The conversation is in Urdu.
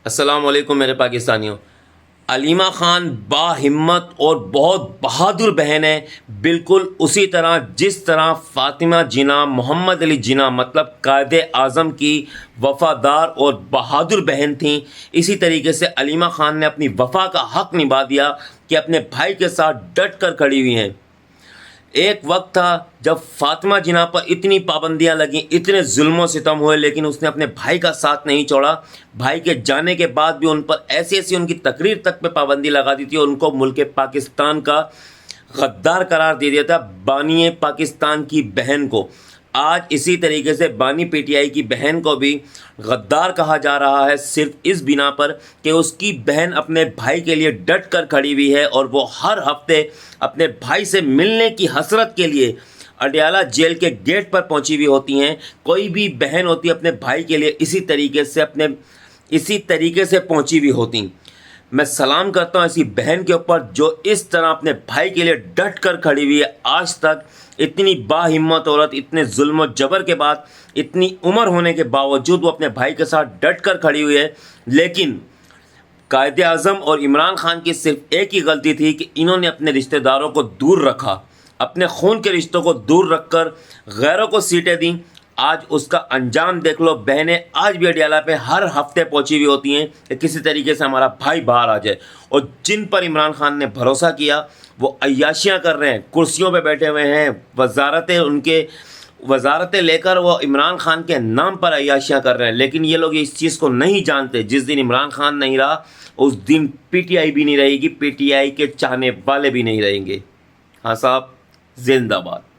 السلام علیکم میرے پاکستانیوں. علیمہ خان با ہمت اور بہت بہادر بہن ہے، بالکل اسی طرح جس طرح فاطمہ جناح محمد علی جناح مطلب قائد اعظم کی وفادار اور بہادر بہن تھیں. اسی طریقے سے علیمہ خان نے اپنی وفا کا حق نبھا دیا کہ اپنے بھائی کے ساتھ ڈٹ کر کھڑی ہوئی ہیں. ایک وقت تھا جب فاطمہ جناح پر اتنی پابندیاں لگیں، اتنے ظلم و ستم ہوئے، لیکن اس نے اپنے بھائی کا ساتھ نہیں چھوڑا. بھائی کے جانے کے بعد بھی ان پر ایسی ان کی تقریر تک پہ پابندی لگا دی تھی اور ان کو ملک پاکستان کا غدار قرار دے دیا تھا، بانی پاکستان کی بہن کو. آج اسی طریقے سے بانی پی ٹی آئی کی بہن کو بھی غدار کہا جا رہا ہے، صرف اس بنا پر کہ اس کی بہن اپنے بھائی کے لیے ڈٹ کر کھڑی ہوئی ہے اور وہ ہر ہفتے اپنے بھائی سے ملنے کی حسرت کے لیے اڈیالہ جیل کے گیٹ پر پہنچی ہوئی ہوتی ہیں. کوئی بھی بہن ہوتی اپنے بھائی کے لیے اسی طریقے سے پہنچی ہوئی ہوتی. میں سلام کرتا ہوں ایسی بہن کے اوپر جو اس طرح اپنے بھائی کے لیے ڈٹ کر کھڑی ہوئی ہے. آج تک اتنی با ہمت عورت، اتنے ظلم و جبر کے بعد، اتنی عمر ہونے کے باوجود وہ اپنے بھائی کے ساتھ ڈٹ کر کھڑی ہوئی ہے. لیکن قائد اعظم اور عمران خان کی صرف ایک ہی غلطی تھی کہ انہوں نے اپنے رشتہ داروں کو دور رکھا، اپنے خون کے رشتوں کو دور رکھ کر غیروں کو سیٹیں دیں. آج اس کا انجام دیکھ لو. بہنیں آج بھی اڈیالہ پہ ہر ہفتے پہنچی ہوئی ہوتی ہیں کہ کسی طریقے سے ہمارا بھائی باہر آ جائے، اور جن پر عمران خان نے بھروسہ کیا وہ عیاشیاں کر رہے ہیں، کرسیوں پہ بیٹھے ہوئے ہیں، وزارتیں لے کر وہ عمران خان کے نام پر عیاشیاں کر رہے ہیں. لیکن یہ لوگ اس چیز کو نہیں جانتے، جس دن عمران خان نہیں رہا اس دن پی ٹی آئی بھی نہیں رہے گی، پی ٹی آئی کے چاہنے والے بھی نہیں رہیں گے. ہاں صاحب، زندہ باد.